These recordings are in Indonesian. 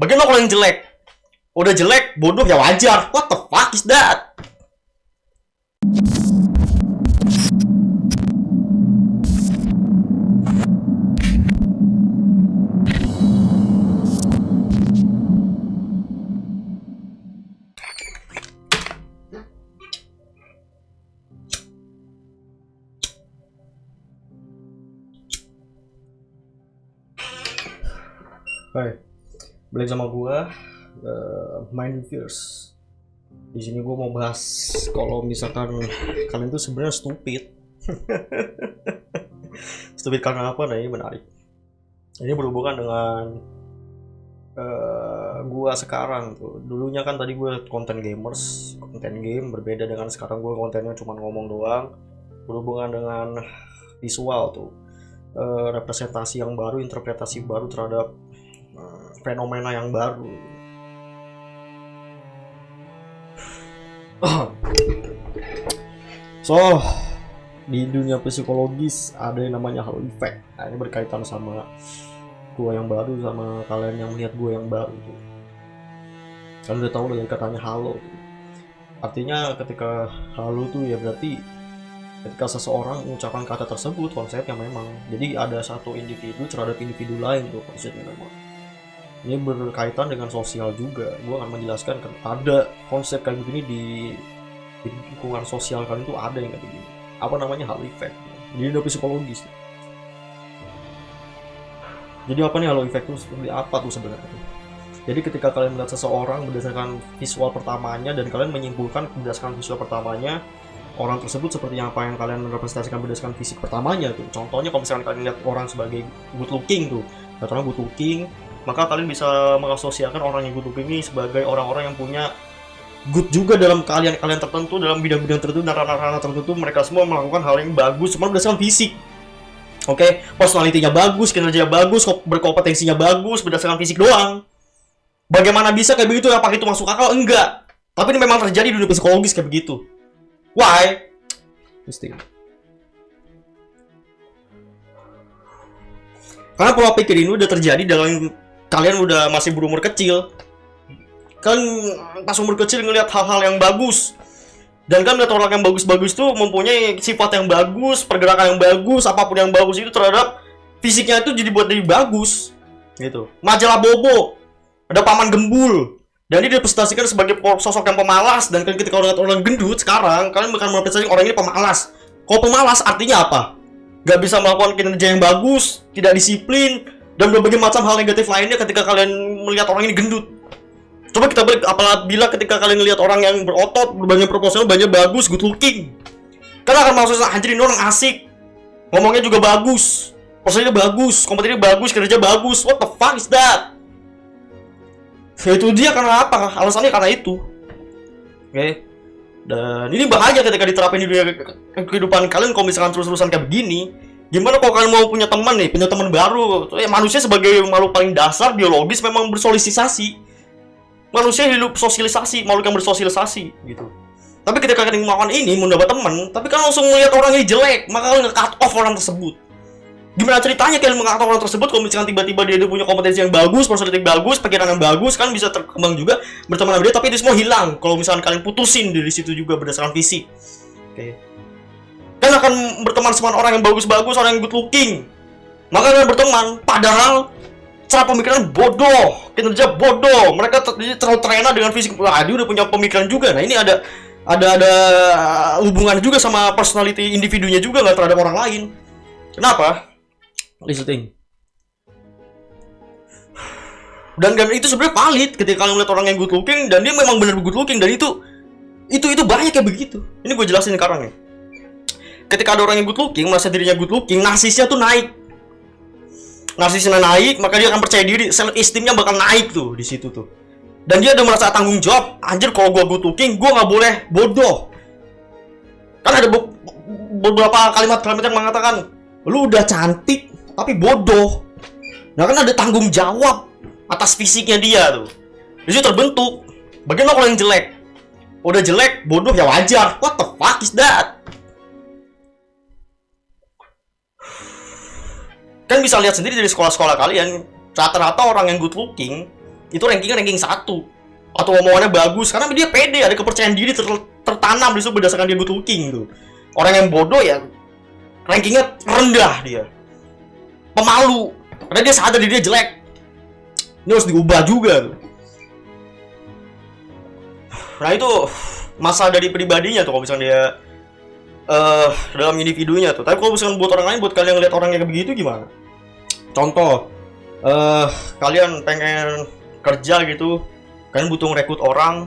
Bagaimana kalau yang jelek? Udah jelek, bodoh ya wajar. What the fuck is that? Hai, balik sama gua Mind Fears. Di sini gua mau bahas kalau misalkan kalian tuh sebenarnya stupid. Stupid karena apa? Nah, ini menarik. Ini berhubungan dengan gua sekarang tuh. Dulunya kan tadi gua konten gamers, konten game, berbeda dengan sekarang gua kontennya cuma ngomong doang. Berhubungan dengan visual tuh. Representasi yang baru, interpretasi baru terhadap fenomena yang baru. So, di dunia psikologis ada yang namanya halo effect. Nah, ini berkaitan sama gua yang baru sama kalian yang melihat gua yang baru tuh. Kalian udah tahu dari katanya halo tuh. Artinya ketika halo tuh ya berarti ketika seseorang mengucapkan kata tersebut, konsepnya memang jadi ada satu individu terhadap individu lain tuh konsepnya memang. Ini berkaitan dengan sosial juga. Gue akan menjelaskan kan ada konsep kayak begini di lingkungan sosial kalian tuh ada yang kayak begini. Apa namanya halo effect? Jadi udah psikologis. Jadi apa nih halo effect tuh seperti apa tuh sebenarnya? Jadi ketika kalian melihat seseorang berdasarkan visual pertamanya dan kalian menyimpulkan berdasarkan visual pertamanya orang tersebut seperti apa yang kalian representasikan berdasarkan fisik pertamanya tuh. Contohnya kalau misalkan kalian lihat orang sebagai good looking tuh, lihat orang good looking, maka kalian bisa mengasosiasikan orang yang good looking ini sebagai orang-orang yang punya good juga dalam kalian tertentu, dalam bidang-bidang tertentu dan ranah-ranah tertentu. Mereka semua melakukan hal yang bagus cuma berdasarkan fisik. Oke, personalitinya bagus, kinerjanya bagus, berkompetensinya bagus berdasarkan fisik doang. Bagaimana bisa kayak begitu? Apakah itu masuk akal? Enggak. Tapi ini memang terjadi di dunia psikologis kayak begitu. Why? Mesti. Karena pola pikir ini udah terjadi dalam kalian udah masih berumur kecil. Kan pas umur kecil ngelihat hal-hal yang bagus. Dan kan lihat orang yang bagus-bagus tuh mempunyai sifat yang bagus, pergerakan yang bagus, apapun yang bagus itu terhadap fisiknya itu jadi buat jadi bagus. Gitu. Majalah Bobo, ada Paman Gembul. Dan dia dipresentasikan sebagai sosok yang pemalas. Dan ketika orang orang gendut sekarang, kalian bakal merepresentasikan orang ini pemalas. Kalau pemalas artinya apa? Gak bisa melakukan kinerja yang bagus, tidak disiplin, dan berbagai macam hal negatif lainnya ketika kalian melihat orang ini gendut. Coba kita balik, apabila ketika kalian melihat orang yang berotot, berbanyak proporsional, banyak bagus, good looking, kalian akan maksudnya anjir ini orang asik, ngomongnya juga bagus, personalnya bagus, kompetensinya bagus, kinerja bagus. What the fuck is that? Ya itu dia karena apa? Alasannya karena itu. Oke. Dan ini bahaya ketika diterapin di dunia kehidupan kalian kalau misalkan terus-terusan kayak begini. Gimana kalau kalian mau punya teman nih, punya teman baru? Manusia sebagai makhluk paling dasar biologis memang bersosialisasi. Manusia hidup sosialisasi, makhluk yang bersosialisasi gitu. Tapi ketika kalian melakukan ini mendapat teman, tapi kalian langsung melihat orang ini jelek, maka kalian nge-cut off orang tersebut. Gimana ceritanya kalian mengatakan orang tersebut kalau misalkan tiba-tiba dia punya kompetensi yang bagus, personality bagus, pikiran yang bagus, kan bisa terkembang juga berteman dengan dia, tapi itu semua hilang kalau misalkan kalian putusin dari situ juga berdasarkan fisik. Oke. Kalian akan berteman sama orang yang bagus-bagus, orang yang good looking. Maka kalian berteman, padahal cara pemikiran bodoh, kinerja bodoh. Mereka terlalu terlena dengan fisik. Wah, dia udah punya pemikiran juga. Nah, ini ada hubungan juga sama personality individunya juga nggak terhadap orang lain. Kenapa? Listening. Dan itu sebenarnya valid ketika kalian melihat orang yang good looking dan dia memang benar good looking dan itu banyak kayak begitu. Ini gue jelasin sekarang nih. Ketika ada orang yang good looking, merasa dirinya good looking, narsisnya tuh naik. Narsisnya naik, maka dia akan percaya diri, self esteemnya bakal naik tuh di situ tuh. Dan dia udah merasa tanggung jawab. Anjir, kalau gue good looking, gue nggak boleh bodoh. Kan ada beberapa kalimat-kalimat yang mengatakan, lu udah cantik tapi bodoh. Nah kan ada tanggung jawab atas fisiknya dia tuh. Jadi terbentuk. Bagaimana kalau yang jelek? Udah jelek, bodoh ya wajar. What the fuck is that? Kan bisa lihat sendiri dari sekolah-sekolah kalian. Rata-rata orang yang good looking itu ranking satu, atau omongannya bagus karena dia pede, ada kepercayaan diri tertanam di situ berdasarkan dia good looking tuh. Orang yang bodoh ya rankingnya rendah, dia pemalu karena dia sadar diri dia jelek. Ini harus diubah juga tuh. Nah itu masalah dari pribadinya tuh kalau misalnya dia dalam individunya tuh. Tapi kalau misalnya buat orang lain, buat kalian ngeliat orang yang kayak begitu gimana? Contoh, kalian pengen kerja gitu, kalian butuh ngerekrut orang,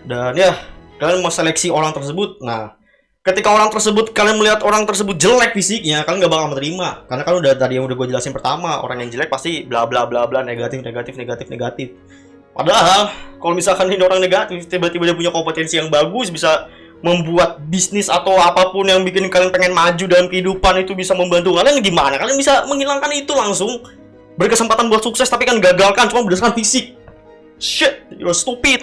dan ya kalian mau seleksi orang tersebut. Nah, ketika orang tersebut, kalian melihat orang tersebut jelek fisiknya, kalian gak bakal menerima. Karena kan udah tadi yang udah gue jelasin pertama, orang yang jelek pasti bla bla bla bla, negatif. Padahal kalau misalkan ini orang negatif, tiba-tiba dia punya kompetensi yang bagus, bisa membuat bisnis atau apapun yang bikin kalian pengen maju dalam kehidupan itu bisa membantu kalian, gimana kalian bisa menghilangkan itu langsung? Berkesempatan buat sukses tapi kan gagalkan cuma berdasarkan fisik. Shit, you're stupid.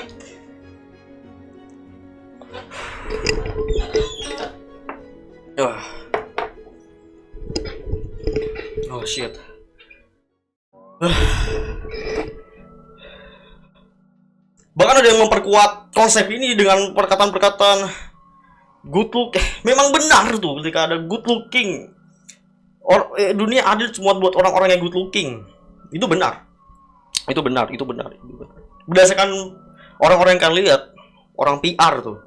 Oh shit. Bahkan ada yang memperkuat konsep ini dengan perkataan-perkataan good look. Memang benar tuh, ketika ada good looking, dunia adil cuma buat orang-orang yang good looking. Itu benar. Itu benar. Berdasarkan orang-orang yang kalian lihat, orang PR tuh,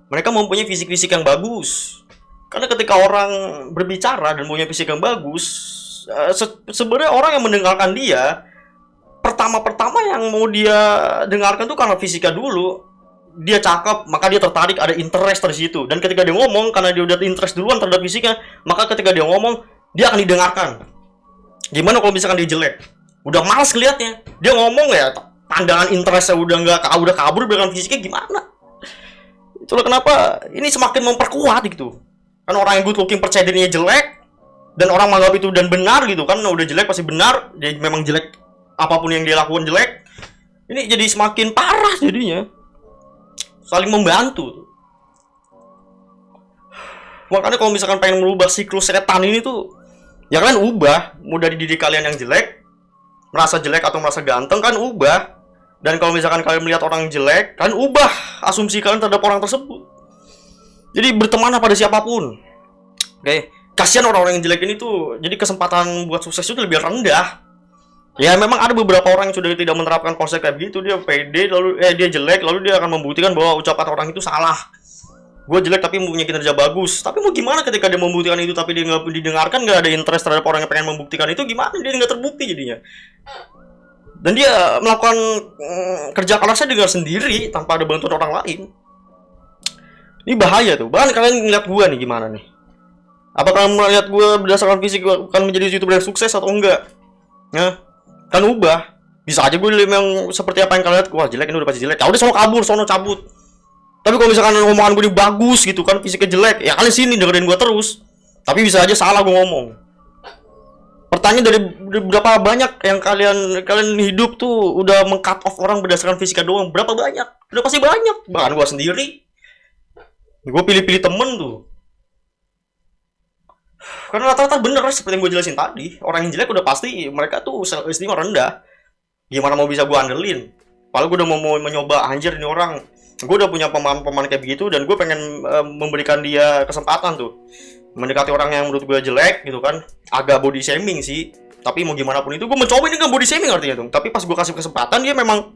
mereka mempunyai fisik-fisik yang bagus. Karena ketika orang berbicara dan punya fisik yang bagus, sebenarnya orang yang mendengarkan dia, pertama-pertama yang mau dia dengarkan tuh karena fisiknya dulu. Dia cakep, maka dia tertarik, ada interest dari situ. Dan ketika dia ngomong, karena dia udah interest duluan terhadap fisiknya, maka ketika dia ngomong, dia akan didengarkan. Gimana kalau misalkan dia jelek? Udah malas ngeliatnya. Dia ngomong ya, pandangan interestnya udah kabur dengan fisiknya, gimana? Itulah kenapa ini semakin memperkuat gitu. Kan orang yang good looking percaya dirinya jelek, dan orang menganggap itu dan benar gitu kan, udah jelek pasti benar, dia memang jelek, apapun yang dia lakukan jelek. Ini jadi semakin parah jadinya. Saling membantu. Makanya kalau misalkan pengen merubah siklus setan ini tuh, ya kalian ubah. Mau dari diri kalian yang jelek, merasa jelek atau merasa ganteng, kan ubah. Dan kalau misalkan kalian melihat orang jelek, kalian ubah asumsi kalian terhadap orang tersebut. Jadi berteman pada siapapun. Oke, kasihan orang-orang yang jelek ini tuh, jadi kesempatan buat sukses itu lebih rendah. Ya memang ada beberapa orang yang sudah tidak menerapkan konsep kayak begitu. Dia pede, lalu dia jelek, lalu dia akan membuktikan bahwa ucapan orang itu salah. Gue jelek tapi mempunyai kinerja bagus. Tapi mau gimana ketika dia membuktikan itu tapi dia nggak didengarkan, nggak ada interest terhadap orang yang pengen membuktikan itu, gimana? Dia nggak terbukti jadinya. Dan dia melakukan kerja kerasnya dengan sendiri tanpa ada bantuan orang lain. Ini bahaya tuh. Bahkan kalian ngeliat gue nih gimana nih? Apakah kalian melihat gue berdasarkan fisik akan menjadi YouTuber yang sukses atau enggak? Ya, kan ubah. Bisa aja gue yang seperti apa yang kalian lihat, wah jelek, ini udah pasti jelek. Ya udah sono kabur, sono cabut. Tapi kalau misalkan omongan gue ini bagus gitu kan, fisiknya jelek, ya kalian sini dengerin gue terus. Tapi bisa aja salah gue ngomong. Pertanyaan dari berapa banyak yang kalian hidup tuh udah meng-cut off orang berdasarkan fisiknya doang? Berapa banyak? Udah pasti banyak. Bahkan gue sendiri. Gue pilih-pilih temen tuh. Karena rata-rata bener seperti yang gue jelasin tadi. Orang yang jelek udah pasti mereka tuh self-esteem rendah. Gimana mau bisa gue andelin? Padahal gue udah mau mencoba, anjir ini orang, gue udah punya pemahaman kayak begitu, dan gue pengen memberikan dia kesempatan tuh mendekati orang yang menurut gue jelek gitu kan. Agak body shaming sih, tapi mau gimana pun itu gue mencoba. Ini kan body shaming artinya tuh. Tapi pas gue kasih kesempatan, dia memang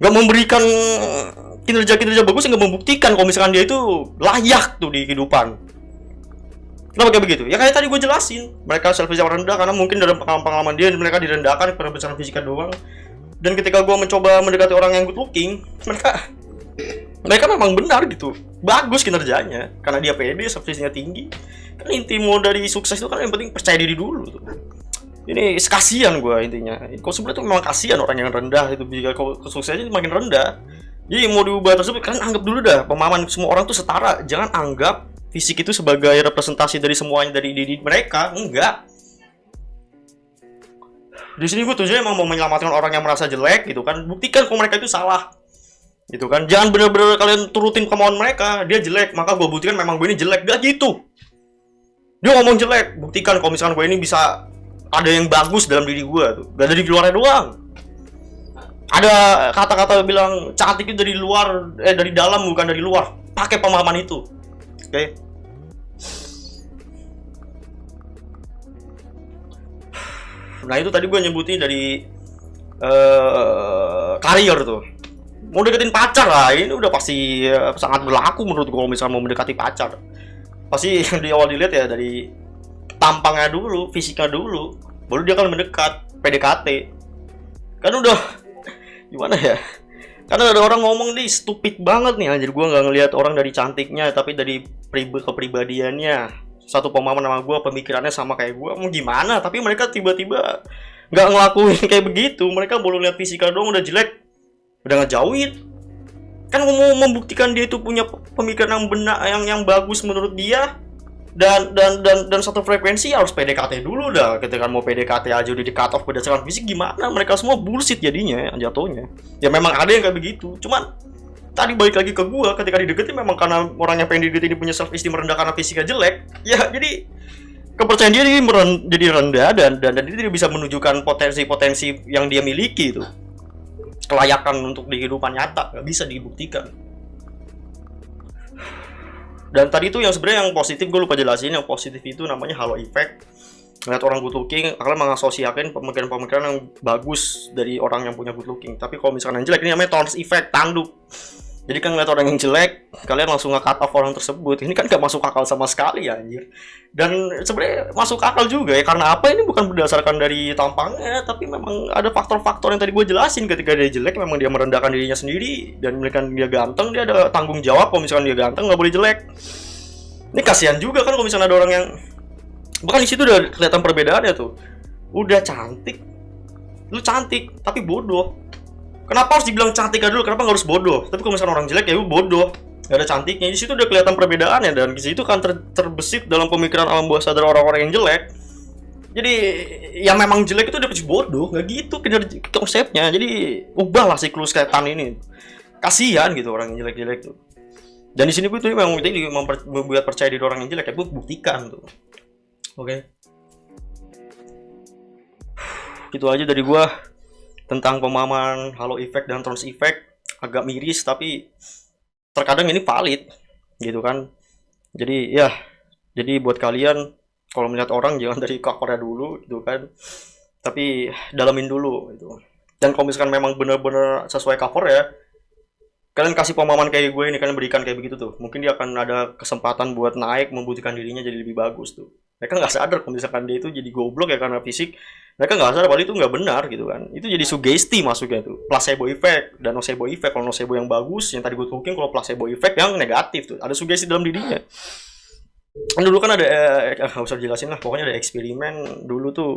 gak memberikan kinerja bagus, yang gak membuktikan kalau misalkan dia itu layak tuh di kehidupan. Kenapa kayak begitu? Ya kayak tadi gue jelasin, mereka self-esteem rendah karena mungkin dalam pengalaman dia mereka direndahkan karena berdasarkan fisiknya doang. Dan ketika gue mencoba mendekati orang yang good looking, mereka memang benar gitu, bagus kinerjanya karena dia pede, self-esteemnya tinggi. Kan inti mau dari sukses itu kan yang penting percaya diri dulu tuh. Ini kasihan gue intinya. Kok sebenarnya tuh memang kasihan orang yang rendah itu, jika kesuksesnya makin rendah. Jadi mau diubah tersebut, kalian anggap dulu dah pemahaman semua orang tuh setara. Jangan anggap fisik itu sebagai representasi dari semuanya, dari diri mereka. Enggak. Di sini gue tujuannya emang mau menyelamatkan orang yang merasa jelek gitu kan. Buktikan kalau mereka itu salah. Gitu kan. Jangan benar-benar kalian turutin kemauan mereka. Dia jelek, maka gue buktikan memang gue ini jelek. Gak gitu. Dia ngomong jelek, buktikan kalau misalkan gue ini bisa ada yang bagus dalam diri gue tuh. Gak dari luarnya doang. Ada kata-kata bilang cantik itu dari luar, dari dalam bukan dari luar. Pakai pemahaman itu. Oke. Okay? Nah itu tadi gue nyebutin dari karir tuh. Mau deketin pacar lah, ini udah pasti sangat berlaku menurut gue kalau misalnya mau mendekati pacar. Pasti yang di awal dilihat ya dari tampangnya dulu, fisiknya dulu, baru dia akan mendekat, PDKT. Kan udah gimana ya? Karena ada orang ngomong nih stupid banget nih anjir, gue nggak ngelihat orang dari cantiknya tapi dari kepribadiannya. Satu pemahaman sama gue, pemikirannya sama kayak gue, mau gimana? Tapi mereka tiba-tiba nggak ngelakuin kayak begitu. Mereka baru lihat fisiknya doang udah jelek, udah ngejauhin. Kan mau membuktikan dia itu punya pemikiran yang benar, yang bagus menurut dia, dan satu frekuensi harus PDKT dulu dah. Ketika mau PDKT aja udah di cut off berdasarkan fisik, gimana? Mereka semua bullshit jadinya jatuhnya. Ya memang ada yang kayak begitu, cuman tadi balik lagi ke gua, ketika dideketin memang karena orang yang pengen dideketin ini punya self esteem rendah karena fisiknya jelek, ya jadi kepercayaan dia jadi rendah, dan dia tidak bisa menunjukkan potensi-potensi yang dia miliki itu, kelayakan untuk di kehidupan nyata nggak bisa dibuktikan. Dan tadi itu yang sebenarnya yang positif gue lupa jelasin. Yang positif itu namanya halo effect. Ngeliat orang good looking, kalian mengasosiasikan pemikiran-pemikiran yang bagus dari orang yang punya good looking. Tapi kalau misalkan yang jelek, ini namanya Thorns effect, tanduk. Jadi kan ngeliat orang yang jelek, kalian langsung nge-cut off orang tersebut. Ini kan gak masuk akal sama sekali ya anjir. Dan sebenarnya masuk akal juga ya, karena apa? Ini bukan berdasarkan dari tampangnya, tapi memang ada faktor-faktor yang tadi gue jelasin. Ketika dia jelek, memang dia merendahkan dirinya sendiri. Dan misalkan dia ganteng, dia ada tanggung jawab. Kalau misalkan dia ganteng, gak boleh jelek. Ini kasihan juga kan kalau misalnya ada orang yang, bahkan di situ udah kelihatan perbedaannya tuh. Udah cantik, lu cantik tapi bodoh. Kenapa harus dibilang cantik dulu? Kenapa nggak harus bodoh? Tapi kalau misalnya orang jelek ya lu bodoh, nggak ada cantiknya. Di situ udah kelihatan perbedaannya, dan di situ kan terbesit dalam pemikiran alam bawah sadar orang-orang yang jelek. Jadi yang memang jelek itu udah pasti bodoh, nggak gitu konsepnya. Jadi ubahlah siklus setan ini. Kasihan gitu orang yang jelek-jelek tuh. Dan di sini gue tuh memang membuat percaya diri orang yang jelek ya, gue buktikan tuh. Oke. Gitu aja dari gue tentang pemahaman halo effect dan Thorns effect. Agak miris tapi terkadang ini valid gitu kan. Jadi ya, jadi buat kalian kalau melihat orang jangan dari covernya dulu gitu kan, tapi dalamin dulu gitu. Dan kalau misalkan memang benar-benar sesuai cover ya, kalian kasih pemahaman kayak gue ini, kalian berikan kayak begitu tuh, mungkin dia akan ada kesempatan buat naik, membuktikan dirinya jadi lebih bagus tuh. Mereka nggak sadar kalau misalkan dia itu jadi goblok ya karena fisik. Mereka nggak sadar bahwa itu nggak benar gitu kan. Itu jadi sugesti masuknya tuh, placebo effect dan nocebo effect. Kalau nocebo yang bagus, yang tadi gue talking, kalau placebo effect yang negatif tuh, ada sugesti dalam dirinya. Dulu kan ada nggak usah jelasin lah, pokoknya ada eksperimen dulu tuh.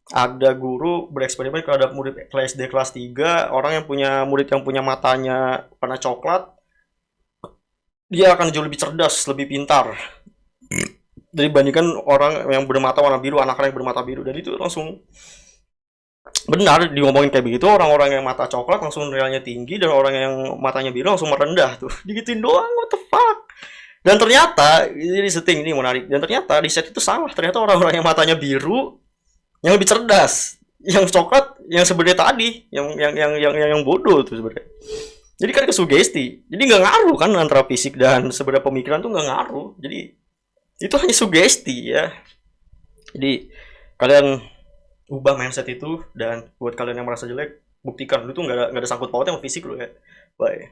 Ada guru bereksperimen kalau ada murid kelas SD kelas 3, orang yang punya murid yang punya matanya warna coklat, dia akan jauh lebih cerdas, lebih pintar dibandingkan orang yang bermata warna biru, anak-anak yang bermata biru. Dan itu langsung benar diomongin kayak begitu. Orang-orang yang mata coklat langsung nilainya tinggi, dan orang yang matanya biru langsung merendah tuh. Digituin doang, what the fuck. Dan ternyata ini setting ini menarik, dan ternyata riset itu salah. Ternyata orang-orang yang matanya biru yang lebih cerdas, yang coklat yang sebenarnya tadi yang bodoh tuh sebenarnya. Jadi kan kesugesti, jadi nggak ngaruh kan antara fisik dan sebenarnya pemikiran tuh nggak ngaruh. Jadi itu hanya sugesti ya. Jadi kalian ubah mindset itu, dan buat kalian yang merasa jelek, buktikan itu nggak ada sangkut pautnya sama fisik lo ya. Bye.